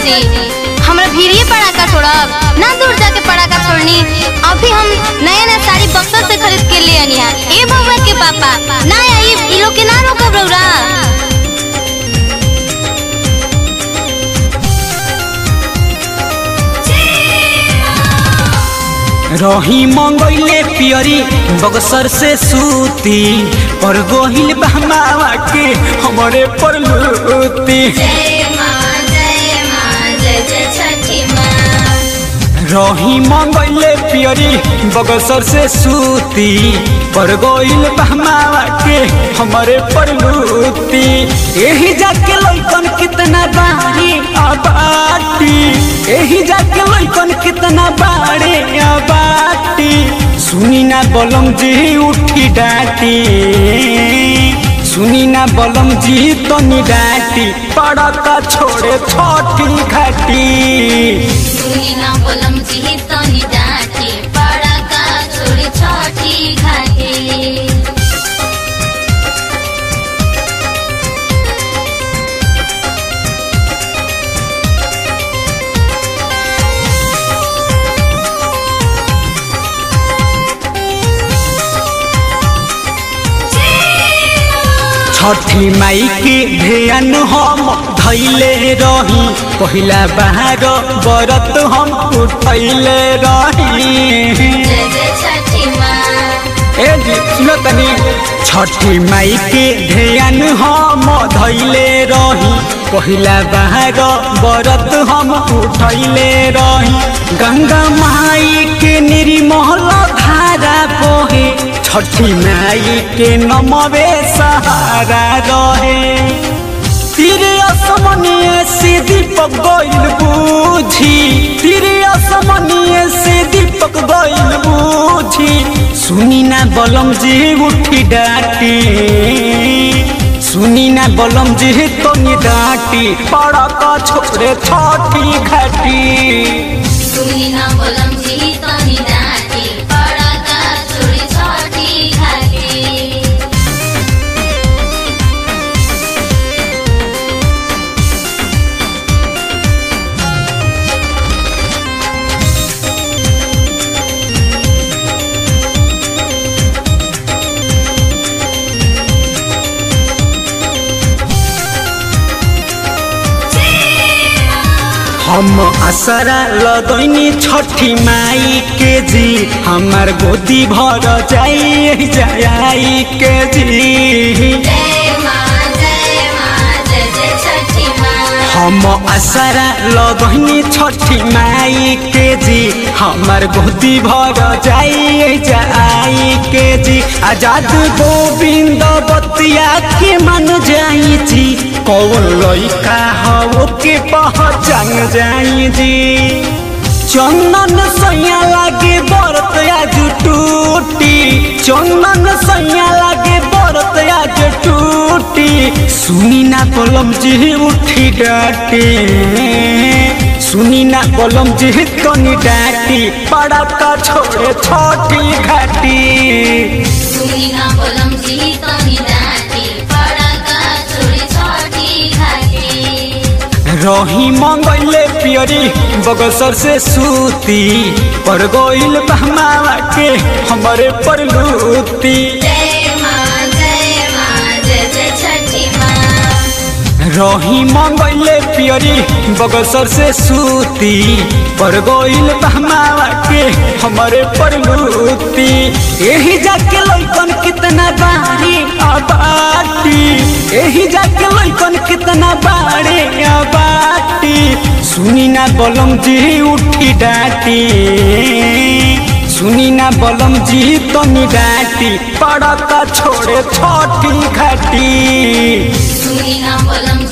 जी हमरा भीड़िए पड़ाका छोड़ब ना, दूर जाके पड़ाका छोड़नी। अभी हम नया नया साड़ी बक्सर से खरीद के ले आनी है। ए बउआ के पापा ना आई, इ लोग के ना रोकब रउरा। रही मंगैले पियरी बक्सर से सूती, पर गोहिल बहमावा के हमरे पर लूती। रही मंगैले पियरी बक्सर से सूती, पर गोइल बहमावा के हमरे पर लूती। यही जाके लइकन कितना बाड़ी आबाटी, यही जाके लइकन कितना बाड़े आबाटी। सुनी ना बलम जी उठी डाटी, सुनी ना बलम जी तनी डाटी, पड़ाका छोड़े छोटी घाटी। सुनी ना बलम जी तनी डाटी, पड़ाका छोड़े छोटी घाटी। छठी माई के ध्यान हम धैले रही, पहिला बाहर बरत हम उठैले रही। ए जी सुनो तनी, छठी माई के ध्यान हम धैले रही, पहिला बाहर बरत हम उठैले रही। गंगा माई के निर्मल धारा बहे, छठी माई के नमवे सहारा रहे। तीरे असमनीय से दीपक गइल बूझी, तीरे असमनीय से दीपक गइल बूझी। सुनी ना बलम जी उठी डाटी, सुनी ना बलम जी तनी डाटी, पड़ाका छोड़े छोटी घाटी। सुनी ना बलम जी तनी डाटी, पड़ाका छोड़े छोटी घाटी। हम असरा लगैनी छठी माई के जी, हमार गोदी भर जाई जाई के जी। हम असरा लगैनी छठी माई के जी, हमार गोदी भर जाई जाई के जी। आजाद गोविंद बतिया के मन जाई जी, कौन लइका हो के पहचान जाई जी। चंदन सैया लागे बरत आज टूटी, चंदन सैया लागे बरत आज टूटी। सुनी ना बलम जी उठी डाटी, सुनी ना बलम जी तनी डाटी, पड़ाका छोड़े छोटी घाटी। सुनी ना बलम जी तनी डाटी, पड़ाका छोड़े छोटी घाटी। रही मंगैले पियरी बक्सर से सूती, पर गोइल बहमावा के हमरे पर लूती। रही मंगैले पियरी बक्सर से सूती, पर गोइल बहमावा के हमरे पर लूती। यही जाके लइकन कितना बाड़ी आबाटी, यही जाके लइकन कितना बाड़े आबाटी। सुनी ना बलम जी उठी डाटी, सुनी ना बलम जी तनी डाटी, पड़ाका छोड़े छोटी घाटी। सुनी ना बलम